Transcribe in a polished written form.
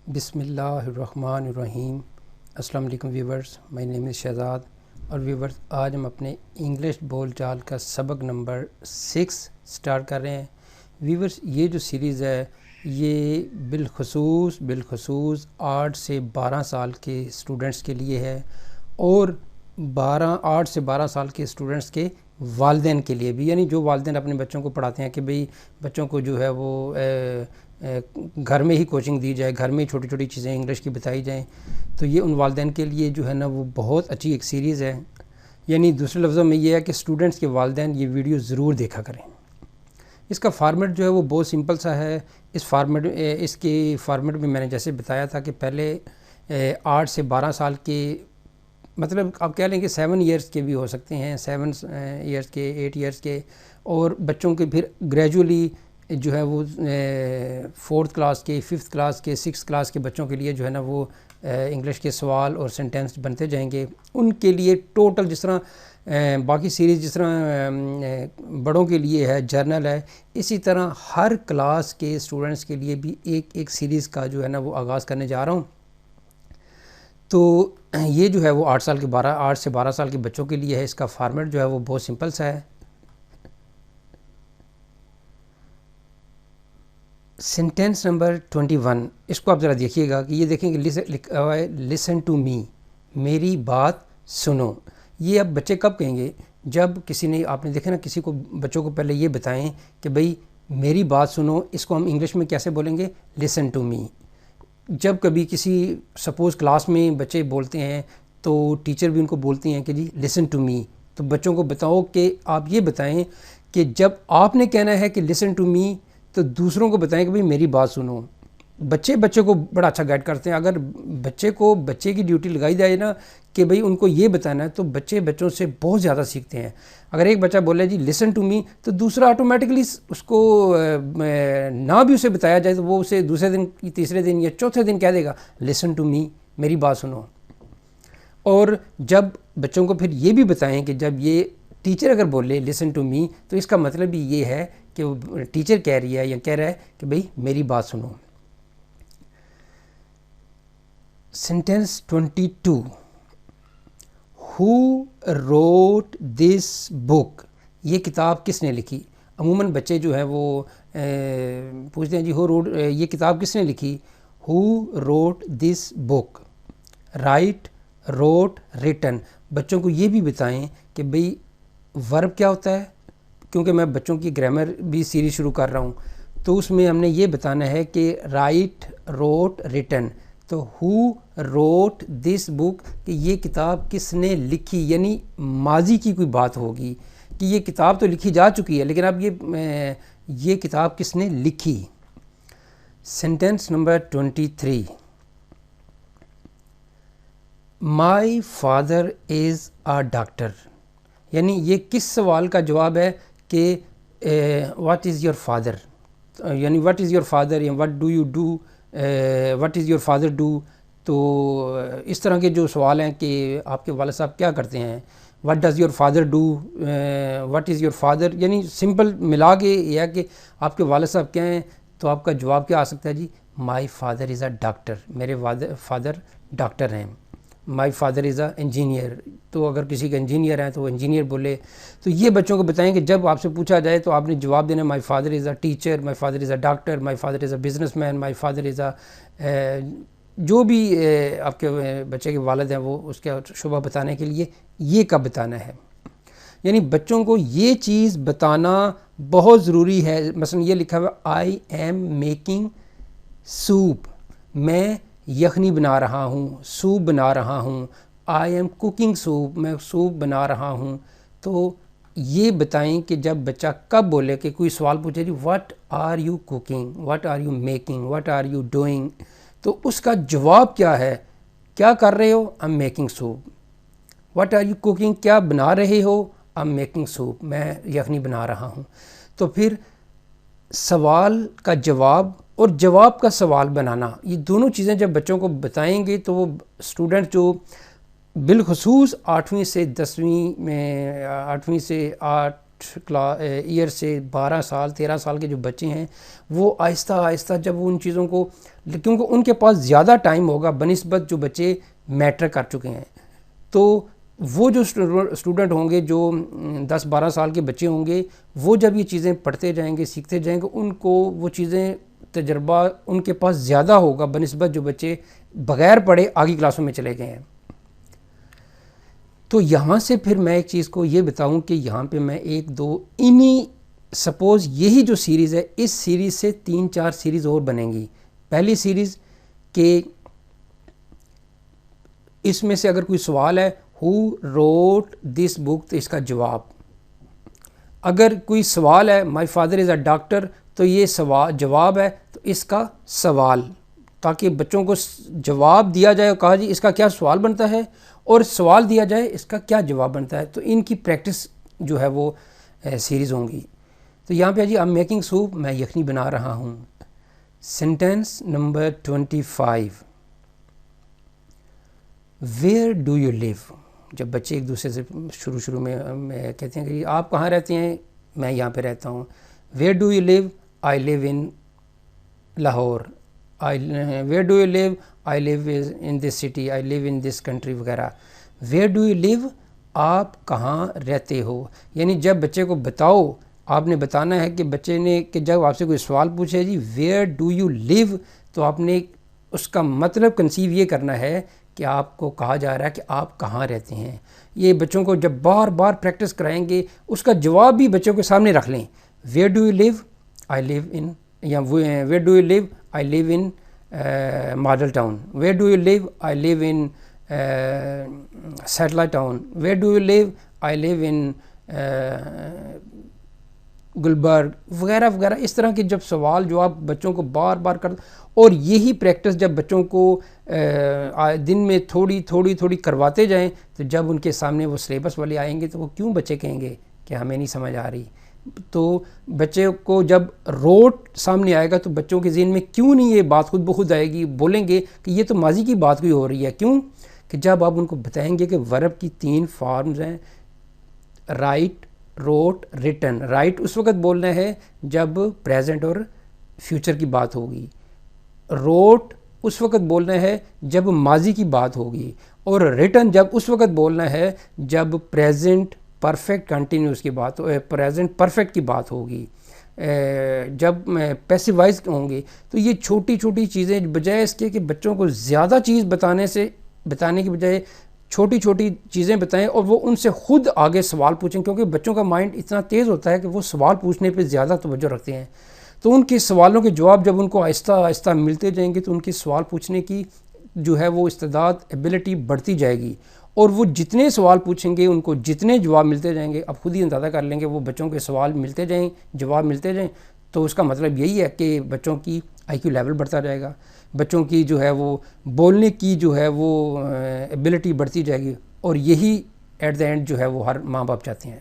بسم اللہ الرحمن الرحیم۔ السلام علیکم ویورز، مائی نیم از شہزاد۔ اور ویورز، آج ہم اپنے انگلش بول چال کا سبق نمبر 6 سٹارٹ کر رہے ہیں۔ ویورز، یہ جو سیریز ہے یہ بالخصوص 8 سے 12 سال کے اسٹوڈنٹس کے لیے ہے، اور 8 سے 12 سال کے اسٹوڈنٹس کے والدین کے لیے بھی، یعنی جو والدین اپنے بچوں کو پڑھاتے ہیں کہ بھئی بچوں کو جو ہے وہ گھر میں ہی کوچنگ دی جائے، گھر میں ہی چھوٹی چھوٹی چیزیں انگلش کی بتائی جائیں، تو یہ ان والدین کے لیے جو ہے نا وہ بہت اچھی ایک سیریز ہے۔ یعنی دوسرے لفظوں میں یہ ہے کہ اسٹوڈنٹس کے والدین یہ ویڈیو ضرور دیکھا کریں۔ اس کا فارمیٹ جو ہے وہ بہت سمپل سا ہے۔ اس کے فارمیٹ میں نے جیسے بتایا تھا کہ پہلے 8 سے 12 سال کے، مطلب آپ کہہ لیں کہ 7 ایئرس کے بھی ہو سکتے ہیں، 7 ایئرس کے، 8 ایئرس کے، اور بچوں کے پھر گریجولی جو ہے وہ 4th کلاس کے، 5th کلاس کے، 6th کلاس کے بچوں کے لیے جو ہے نا وہ انگلش کے سوال اور سینٹینس بنتے جائیں گے۔ ان کے لیے ٹوٹل جس طرح باقی سیریز جس طرح بڑوں کے لیے ہے، جرنل ہے، اسی طرح ہر کلاس کے اسٹوڈنٹس کے لیے بھی ایک سیریز کا جو ہے نا وہ آغاز کرنے جا رہا ہوں۔ تو یہ جو ہے وہ 8 سے 12 سال کے بچوں کے لیے ہے۔ اس کا فارمیٹ جو ہے وہ بہت سمپل سا ہے۔ سینٹینس نمبر 21، اس کو آپ ذرا دیکھیے گا کہ یہ دیکھیں کہ لکھا ہوا ہے لسن ٹو می، میری بات سنو۔ یہ اب بچے کب کہیں گے؟ جب کسی نے، آپ نے دیکھا نا، کسی کو، بچوں کو پہلے یہ بتائیں کہ بھئی میری بات سنو، اس کو ہم انگلش میں کیسے بولیں گے؟ Listen to me. جب کبھی کسی سپوز کلاس میں بچے بولتے ہیں تو ٹیچر بھی ان کو بولتی ہیں کہ جی لسن ٹو می، تو بچوں کو بتاؤ کہ آپ یہ بتائیں کہ جب آپ نے کہنا ہے کہ لسن ٹو می تو دوسروں کو بتائیں کہ بھئی میری بات سنو۔ بچے کو بڑا اچھا گائیڈ کرتے ہیں۔ اگر بچے کی ڈیوٹی لگائی جائے نا کہ بھئی ان کو یہ بتانا ہے، تو بچوں سے بہت زیادہ سیکھتے ہیں۔ اگر ایک بچہ بولے جی لسن ٹو می، تو دوسرا آٹومیٹکلی اس کو نہ بھی اسے بتایا جائے تو وہ اسے دوسرے دن، تیسرے دن یا چوتھے دن کہہ دے گا لسن ٹو می، میری بات سنو۔ اور جب بچوں کو پھر یہ بھی بتائیں کہ جب یہ ٹیچر اگر بولے لسن ٹو می، تو اس کا مطلب بھی یہ ہے کہ وہ ٹیچر کہہ رہی ہے یا کہہ رہا ہے کہ بھئی میری بات سنو۔ سینٹینس 22، ہو روٹ دس بک، یہ کتاب کس نے لکھی؟ عموماً بچے جو ہیں وہ پوچھتے ہیں جی یہ کتاب کس نے لکھی؟ ہو روٹ دس بک، رائٹ، روٹ، ریٹن۔ بچوں کو یہ بھی بتائیں کہ بھئی ورب کیا ہوتا ہے، کیونکہ میں بچوں کی گرامر بھی سیریز شروع کر رہا ہوں، تو اس میں ہم نے یہ بتانا ہے کہ رائٹ، روٹ، ریٹن۔ تو ہو روٹ دس بک، کہ یہ کتاب کس نے لکھی، یعنی ماضی کی کوئی بات ہوگی کہ یہ کتاب تو لکھی جا چکی ہے، لیکن اب یہ کتاب کس نے لکھی۔ Sentence number 23، my father is a doctor, یعنی یہ کس سوال کا جواب ہے کہ واٹ از یور فادر، یعنی واٹ از یور فادر یا what do you do, what is your father do. تو اس طرح کے جو سوال ہیں کہ آپ کے والد صاحب کیا کرتے ہیں، what does your father do, what is your father, یعنی سمپل ملا کے یہ ہے کہ آپ کے والد صاحب کیا ہیں، تو آپ کا جواب کیا آ سکتا ہے جی my father is a doctor, میرے فادر ڈاکٹر ہیں۔ My father is a engineer, تو اگر کسی کا انجینئر ہیں تو وہ انجینئر بولے۔ تو یہ بچوں کو بتائیں کہ جب آپ سے پوچھا جائے تو آپ نے جواب دینا my father is a teacher, my father is a doctor, my father is a businessman, my father is a, جو بھی آپ کے بچے کے والد ہیں وہ اس کا شعبہ بتانے کے لیے یہ کب بتانا ہے۔ یعنی بچوں کو یہ چیز بتانا بہت ضروری ہے۔ مثلا یہ لکھا ہوا آئی ایم میکنگ سوپ، میں یخنی بنا رہا ہوں، سوپ بنا رہا ہوں۔ آئی ایم کوکنگ سوپ، میں سوپ بنا رہا ہوں۔ تو یہ بتائیں کہ جب بچہ کب بولے کہ کوئی سوال پوچھے جی what are you cooking, what are you making, what are you doing, تو اس کا جواب کیا ہے، کیا کر رہے ہو؟ I am making soup. What are you cooking, کیا بنا رہے ہو؟ آئی ایم میکنگ سوپ، میں یخنی بنا رہا ہوں۔ تو پھر سوال کا جواب اور جواب کا سوال بنانا، یہ دونوں چیزیں جب بچوں کو بتائیں گے تو وہ اسٹوڈنٹ جو بالخصوص 8ویں سے 10ویں میں، 8ویں سے فرسٹ ایئر سے 12 سال 13 سال کے جو بچے ہیں وہ آہستہ آہستہ جب وہ ان چیزوں کو، کیونکہ ان کے پاس زیادہ ٹائم ہوگا بنسبت جو بچے میٹرک کر چکے ہیں، تو وہ جو اسٹوڈنٹ ہوں گے جو 10-12 سال کے بچے ہوں گے، وہ جب یہ چیزیں پڑھتے جائیں گے سیکھتے جائیں گے، ان کو وہ چیزیں تجربہ ان کے پاس زیادہ ہوگا بنسبت جو بچے بغیر پڑھے آگے کلاسوں میں چلے گئے ہیں۔ تو یہاں سے پھر میں ایک چیز کو یہ بتاؤں کہ یہاں پہ میں ایک دو سپوز یہی جو سیریز ہے اس سیریز سے 3-4 سیریز اور بنیں گی۔ پہلی سیریز کہ اس میں سے اگر کوئی سوال ہے ہو روٹ دس بک، تو اس کا جواب، اگر کوئی سوال ہے مائی فادر از اے ڈاکٹر، تو یہ جواب ہے تو اس کا سوال، تاکہ بچوں کو جواب دیا جائے اور کہا جی اس کا کیا سوال بنتا ہے، اور سوال دیا جائے اس کا کیا جواب بنتا ہے، تو ان کی پریکٹس جو ہے وہ سیریز ہوں گی۔ تو یہاں پہ جی ایم میکنگ سوپ، میں یخنی بنا رہا ہوں۔ Sentence number 25، where do you live? جب بچے ایک دوسرے سے شروع میں کہتے ہیں کہ آپ کہاں رہتے ہیں، میں یہاں پہ رہتا ہوں۔ Where do you live? I live in Lahore. Where do you live? I live in this city, I live in this country وغیرہ۔ Where do you live? آپ کہاں رہتے ہو؟ یعنی جب بچے کو بتاؤ، آپ نے بتانا ہے کہ بچے نے، کہ جب آپ سے کوئی سوال پوچھے جی ویئر ڈو یو لیو، تو آپ نے اس کا مطلب کنسیو یہ کرنا ہے کہ آپ کو کہا جا رہا ہے کہ آپ کہاں رہتے ہیں۔ یہ بچوں کو جب بار بار پریکٹس کرائیں گے، اس کا جواب بھی بچوں کے سامنے رکھ لیں۔ Where do you live? I live in, یا where do you live? I live in Model Town. Where do you live? I live in Satellite Town. Where do you live? I live in Gulberg وغیرہ وغیرہ۔ اس طرح کے جب سوال جو آپ بچوں کو بار بار اور یہی پریکٹس جب بچوں کو دن میں تھوڑی کرواتے جائیں، تو جب ان کے سامنے وہ سلیبس والے آئیں گے تو وہ کیوں بچے کہیں گے کہ ہمیں نہیں سمجھ آ رہی؟ تو بچے کو جب روٹ سامنے آئے گا تو بچوں کے ذہن میں کیوں نہیں یہ بات خود بخود آئے گی، بولیں گے کہ یہ تو ماضی کی بات کوئی ہو رہی ہے۔ کیوں کہ جب آپ ان کو بتائیں گے کہ ورب کی 3 فارمز ہیں، رائٹ، روٹ، ریٹن۔ رائٹ اس وقت بولنا ہے جب پریزنٹ اور فیوچر کی بات ہوگی، روٹ اس وقت بولنا ہے جب ماضی کی بات ہوگی، اور ریٹن جب اس وقت بولنا ہے جب پریزنٹ پرفیکٹ کنٹینیوس کی بات ہو، پریزنٹ پرفیکٹ کی بات ہوگی، جب پیسو وائز ہوں گے۔ تو یہ چھوٹی چھوٹی چیزیں بجائے اس کے کہ بچوں کو زیادہ چیز بتانے کی بجائے چھوٹی چھوٹی چیزیں بتائیں اور وہ ان سے خود آگے سوال پوچھیں، کیونکہ بچوں کا مائنڈ اتنا تیز ہوتا ہے کہ وہ سوال پوچھنے پہ زیادہ توجہ رکھتے ہیں۔ تو ان کے سوالوں کے جواب جب ان کو آہستہ آہستہ ملتے جائیں گے تو ان کے سوال پوچھنے کی جو ہے وہ استعداد، ایبلٹی بڑھتی جائے گی، اور وہ جتنے سوال پوچھیں گے ان کو جتنے جواب ملتے جائیں گے، اب خود ہی اندازہ کر لیں گے، وہ بچوں کے سوال ملتے جائیں، جواب ملتے جائیں، تو اس کا مطلب یہی ہے کہ بچوں کی آئی کیو لیول بڑھتا جائے گا، بچوں کی جو ہے وہ بولنے کی جو ہے وہ ایبلٹی بڑھتی جائے گی، اور یہی ایٹ دا اینڈ جو ہے وہ ہر ماں باپ چاہتے ہیں۔